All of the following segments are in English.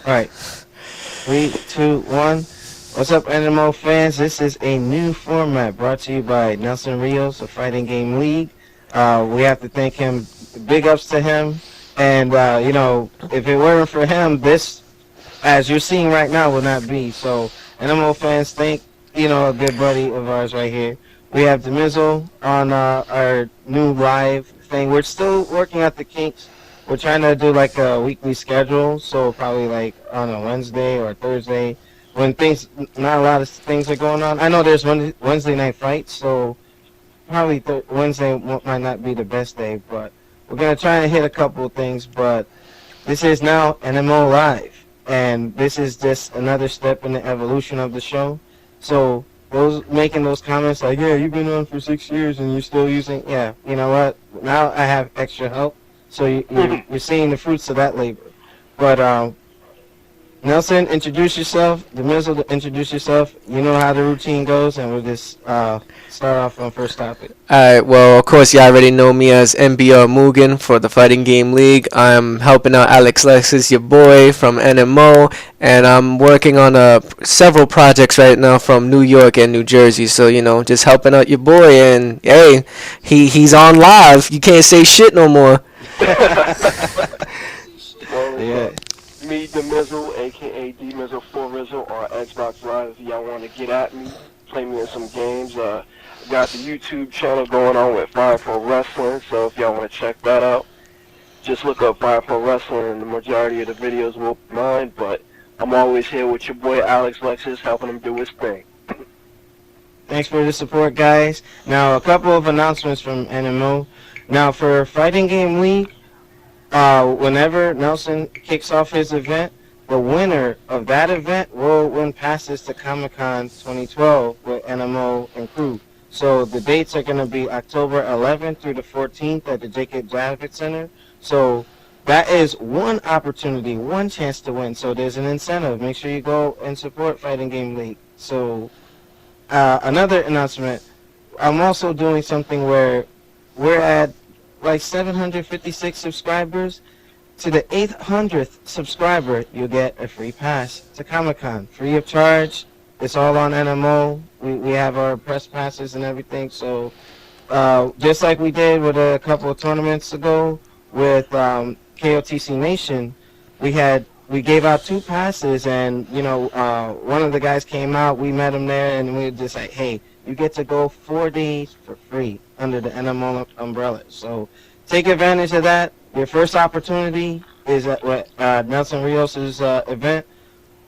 All right. 3, 2, 1. What's up, nMo fans? This is a new format brought to you by Nelson Rios of Fighting Game League. We have to thank him. Big ups to him. And, if it weren't for him, this, as you're seeing right now, would not be. So, nMo fans, thank, a good buddy of ours right here. We have nMo on our new live thing. We're still working out the kinks. We're trying to do like a weekly schedule, so probably like on a Wednesday or Thursday when not a lot of things are going on. I know there's Wednesday night fights, so probably Wednesday might not be the best day, but we're going to try and hit a couple of things. But this is now nMo Live, and this is just another step in the evolution of the show. So those making those comments like, yeah, you've been on for 6 years and you're still using, yeah, you know what? Now I have extra help. So you're seeing the fruits of that labor. But Nelson, introduce yourself. nMo, introduce yourself. You know how the routine goes, and we'll just start off on first topic. Alright, well, of course, you already know me as MBR Mugen for the Fighting Game League. I'm helping out Alex Lexus, your boy, from nMo, and I'm working on several projects right now from New York and New Jersey. So, just helping out your boy, and hey, he's on live. You can't say shit no more. Yeah. Me, nMo, aka nMo4Rizzle, on Xbox Live. If y'all want to get at me, play me in some games. Got the YouTube channel going on with Fire Pro Wrestling, so if y'all want to check that out, just look up Fire Pro Wrestling, and the majority of the videos will be mine. But I'm always here with your boy Alex Lexus, helping him do his thing. Thanks for the support, guys. Now, a couple of announcements from nMo. Now, for Fighting Game League, whenever Nelson kicks off his event, the winner of that event will win passes to Comic-Con 2012 with nMo and crew. So the dates are going to be October 11th through the 14th at the Jacob Javits Center. So that is one opportunity, one chance to win. So there's an incentive. Make sure you go and support Fighting Game League. So another announcement, I'm also doing something where we're at like 756 subscribers. To the 800th subscriber, you'll get a free pass to Comic-Con, free of charge. It's all on nMo. We have our press passes and everything. So just like we did with a couple of tournaments ago with KOTC Nation, we gave out 2 passes, and one of the guys came out. We met him there, and we were just like, hey, you get to go 4 days for free under the nMo umbrella. So take advantage of that. Your first opportunity is at Nelson Rios' event.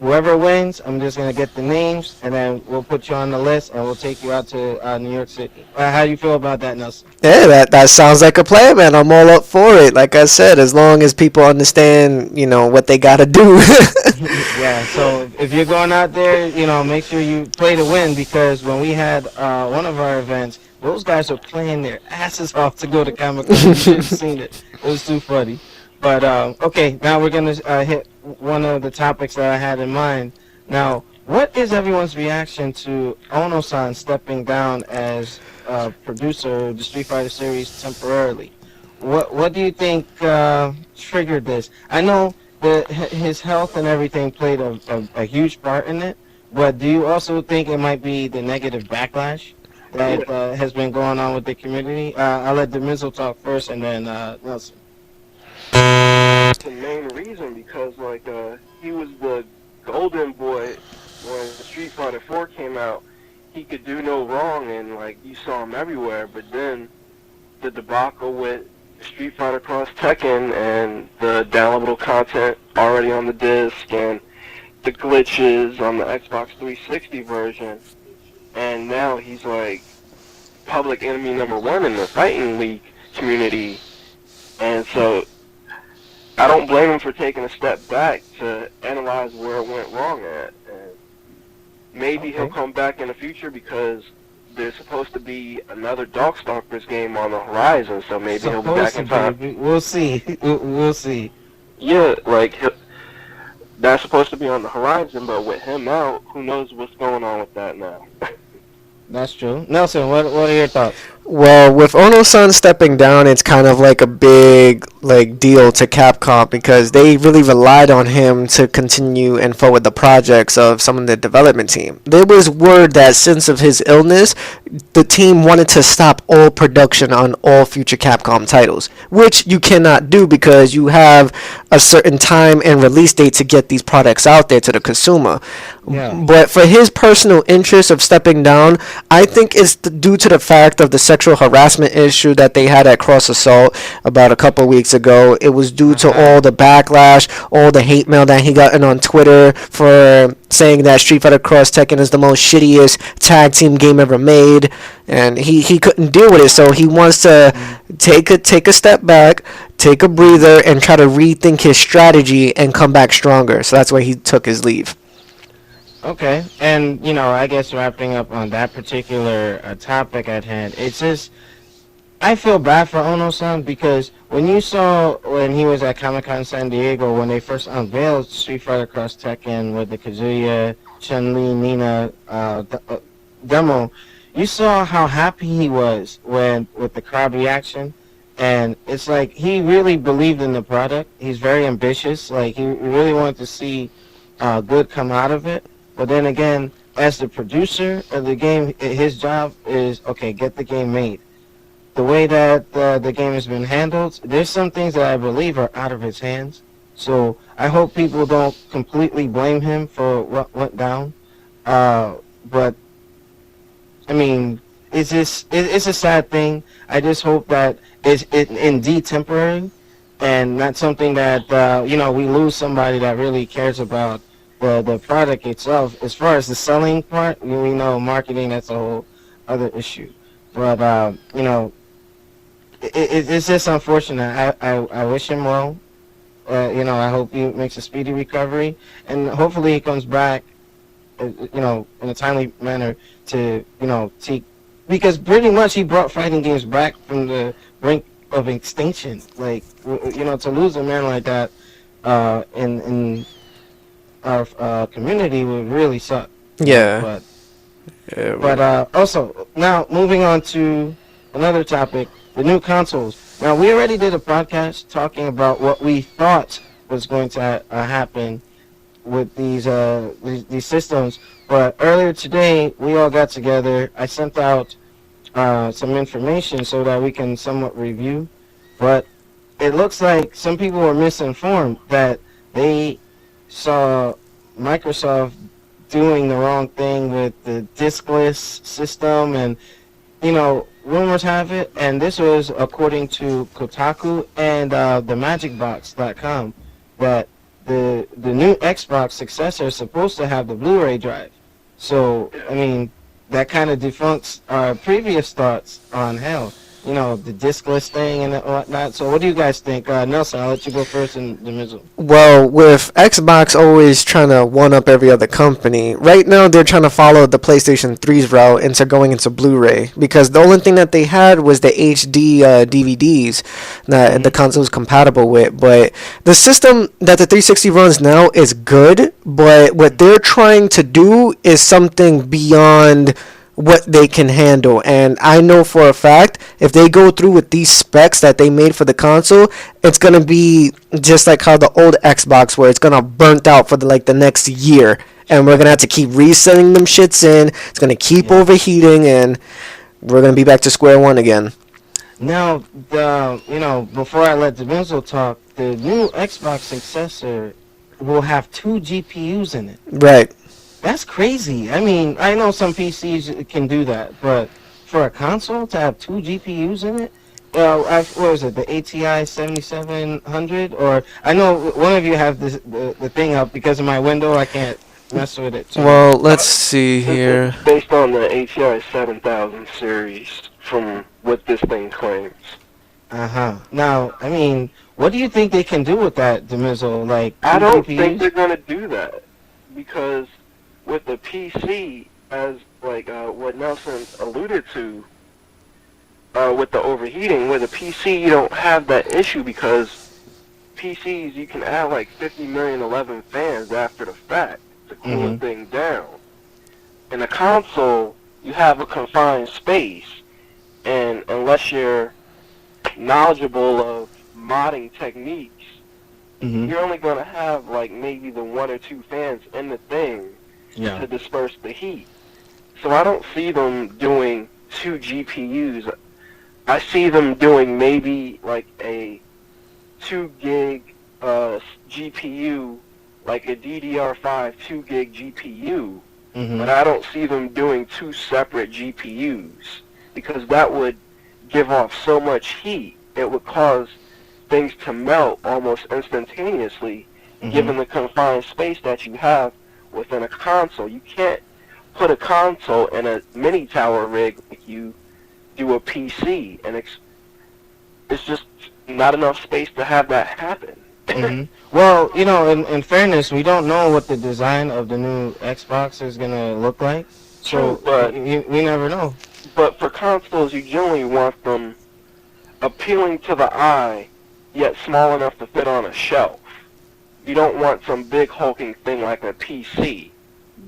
Whoever wins, I'm just going to get the names, and then we'll put you on the list, and we'll take you out to New York City. How do you feel about that, Nelson? Yeah, that sounds like a plan, man. I'm all up for it. Like I said, as long as people understand, what they got to do. Yeah, so if you're going out there, make sure you play to win, because when we had one of our events, those guys were playing their asses off to go to Comic-Con. You should have seen it. It was too funny. But, okay, now we're going to hit one of the topics that I had in mind. Now, what is everyone's reaction to Ono-san stepping down as producer of the Street Fighter series temporarily? What do you think triggered this? I know that his health and everything played a huge part in it, but do you also think it might be the negative backlash that has been going on with the community? I'll let nMo talk first, and then Nelson. The main reason, because he was the golden boy when Street Fighter 4 came out. He could do no wrong, and you saw him everywhere. But then the debacle with Street Fighter Cross Tekken and the downloadable content already on the disc, and the glitches on the Xbox 360 version, and now he's public enemy #1 in the fighting league community. And so I don't blame him for taking a step back to analyze where it went wrong at. And maybe he'll come back in the future, because there's supposed to be another Darkstalkers game on the horizon, so maybe he'll be back in time. We'll see. We'll see. Yeah, that's supposed to be on the horizon, but with him out, who knows what's going on with that now. That's true. Nelson, what are your thoughts? Well, with Ono-san stepping down, it's kind of like a big like deal to Capcom because they really relied on him to continue and forward the projects of some of the development team. There was word that since of his illness, the team wanted to stop all production on all future Capcom titles, which you cannot do because you have a certain time and release date to get these products out there to the consumer. Yeah. But for his personal interest of stepping down, I think it's due to the fact of the sexual harassment issue that they had at Cross Assault about a couple weeks ago. It was due to all the backlash, all the hate mail that he gotten on Twitter for saying that Street Fighter Cross Tekken is the most shittiest tag team game ever made, and he couldn't deal with it, so he wants to take a step back, take a breather, and try to rethink his strategy and come back stronger. So that's why he took his leave. Okay, and I guess wrapping up on that particular topic at hand, it's just I feel bad for Ono-san because when you saw when he was at Comic-Con San Diego when they first unveiled Street Fighter Cross Tekken with the Kazuya, Chun-Li, Nina demo, you saw how happy he was with the crowd reaction, and it's like he really believed in the product. He's very ambitious. Like he really wanted to see good come out of it. But then again, as the producer of the game, his job is, okay, get the game made. The way that the game has been handled, there's some things that I believe are out of his hands. So I hope people don't completely blame him for what went down. But, I mean, it's a sad thing. I just hope that it's indeed temporary and not something that, we lose somebody that really cares about the product itself. As far as the selling part, we know marketing, that's a whole other issue. But it's just unfortunate. I wish him well. I hope he makes a speedy recovery, and hopefully he comes back in a timely manner to because pretty much he brought fighting games back from the brink of extinction. Like to lose a man like that in our community would really suck. Yeah. But also, now moving on to another topic, the new consoles. Now, we already did a podcast talking about what we thought was going to happen with these systems. But earlier today, we all got together. I sent out some information so that we can somewhat review. But it looks like some people were misinformed that they saw Microsoft doing the wrong thing with the diskless system, and rumors have it, and this was according to Kotaku and the MagicBox.com, that the new Xbox successor is supposed to have the Blu-ray drive. So I mean, that kind of defunks our previous thoughts on the diskless thing and whatnot. So what do you guys think? Nelson, I'll let you go first in the middle. Well, with Xbox always trying to one-up every other company, right now they're trying to follow the PlayStation 3's route into going into Blu-ray, because the only thing that they had was the HD DVDs that the console is compatible with. But the system that the 360 runs now is good, but what they're trying to do is something beyond what they can handle, and I know for a fact if they go through with these specs that they made for the console, it's gonna be just like how the old Xbox, where it's gonna burnt out for the next year, and we're gonna have to keep resetting them shits in. It's gonna keep overheating, and we're gonna be back to square one again. Now, before I let Devenzo talk, the new Xbox successor will have 2 GPUs in it. Right. That's crazy. I mean, I know some PCs can do that, but for a console to have 2 GPUs in it, what was it, the ATI 7700? Or I know one of you have the thing up because of my window. I can't mess with it. Well, let's see here. It's based on the ATI 7000 series, from what this thing claims. Now, I mean, what do you think they can do with that, Demizzo? Like, I don't GPUs? think they're gonna do that, because with the PC, as what Nelson alluded to, with the overheating, with a PC you don't have that issue, because PCs you can add 50 million 11 fans after the fact to cool the thing down. In a console, you have a confined space, and unless you're knowledgeable of modding techniques, you're only going to have like maybe the 1 or 2 fans in the thing to disperse the heat. So I don't see them doing 2 GPUs. I see them doing maybe like a 2 gig GPU, like a DDR5 2 gig GPU, but I don't see them doing 2 separate GPUs, because that would give off so much heat. It would cause things to melt almost instantaneously, given the confined space that you have within a console. You can't put a console in a mini tower rig like you do a PC, and it's just not enough space to have that happen. Well, you know, in fairness, we don't know what the design of the new Xbox is going to look like, so but we never know. But for consoles, you generally want them appealing to the eye, yet small enough to fit on a shelf. You don't want some big hulking thing like a PC,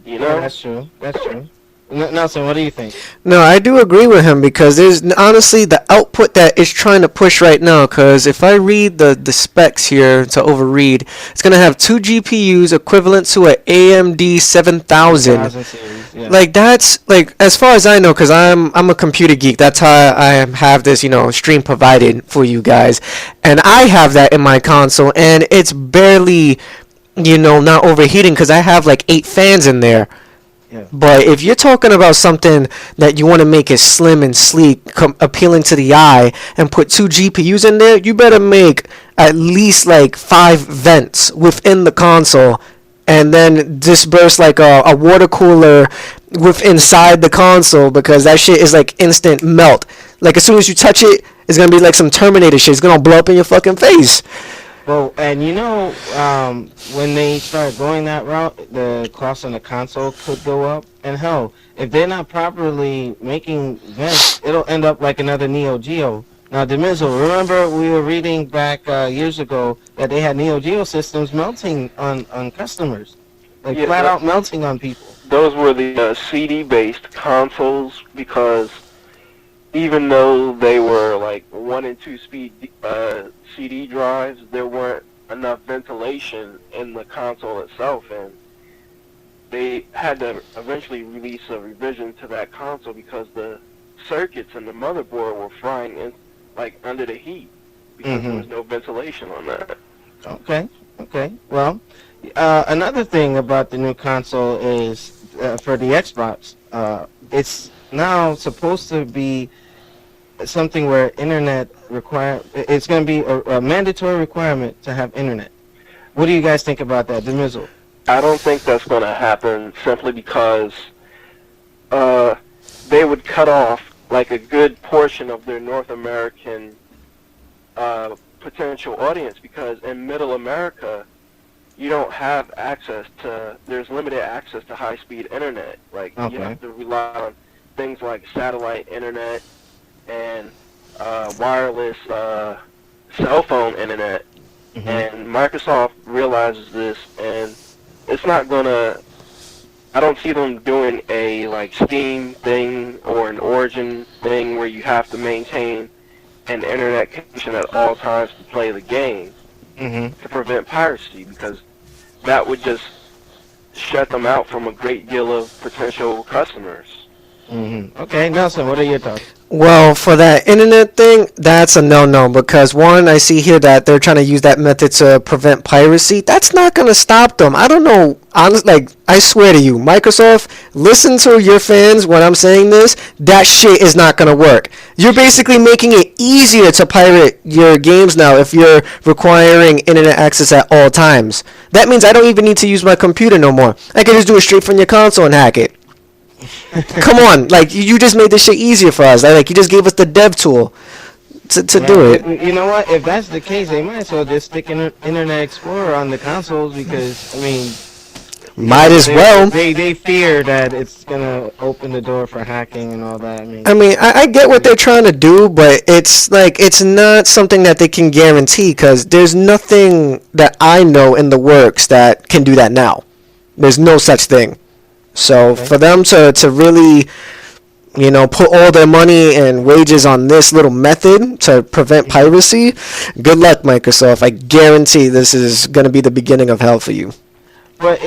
you know? Yeah, that's true. That's true. Nelson, what do you think? No, I do agree with him, because there's honestly the output that it's trying to push right now. Because if I read the specs here to overread, it's gonna have 2 GPUs equivalent to an AMD 7000. Series, yeah. Like that's like, as far as I know, because I'm a computer geek. That's how I have this stream provided for you guys, and I have that in my console, and it's barely not overheating because I have like 8 fans in there. Yeah. But if you're talking about something that you want to make it slim and sleek, appealing to the eye, and put 2 GPUs in there, you better make at least like 5 vents within the console, and then disperse like a water cooler inside the console, because that shit is like instant melt. Like as soon as you touch it, it's gonna be like some Terminator shit. It's gonna blow up in your fucking face. Well, and when they start going that route, the cost on the console could go up. And hell, if they're not properly making vents, it'll end up like another Neo Geo. Now, Demizzle, remember we were reading back years ago that they had Neo Geo systems melting on customers, like flat out melting on people. Those were the CD-based consoles, because even though they were like 1 and 2 speed CD drives, there weren't enough ventilation in the console itself, and they had to eventually release a revision to that console because the circuits and the motherboard were frying like under the heat, because there was no ventilation on that. Okay. Well, another thing about the new console is for the Xbox, it's now supposed to be something where it's going to be a mandatory requirement to have internet. What do you guys think about that, Demizzle? I don't think that's going to happen, simply because they would cut off like a good portion of their North American potential audience, because in Middle America, you don't have there's limited access to high-speed internet. Like, you have to rely on things like satellite internet and wireless cell phone internet. And Microsoft realizes this, and it's not gonna, I don't see them doing a like Steam thing or an Origin thing where you have to maintain an internet connection at all times to play the game to prevent piracy, because that would just shut them out from a great deal of potential customers. Okay, Nelson, what are your thoughts? Well, for that internet thing, that's a no-no, because one, I see here that they're trying to use that method to prevent piracy. That's not going to stop them. I don't know. Honestly, like, I swear to you, Microsoft, listen to your fans when I'm saying this. That shit is not going to work. You're basically making it easier to pirate your games now if you're requiring internet access at all times. That means I don't even need to use my computer no more. I can just do it straight from your console and hack it. Come on, like you just made this shit easier for us. Like you just gave us the dev tool to do it. You know what? If that's the case, they might as well just stick Internet Explorer on the consoles, because I mean, might as well. They fear that it's gonna open the door for hacking and all that. I mean, I get what they're trying to do, but it's like it's not something that they can guarantee, because there's nothing that I know in the works that can do that now. There's no such thing. So for them to really put all their money and wages on this little method to prevent piracy, good luck, Microsoft. I guarantee this is going to be the beginning of hell for you. But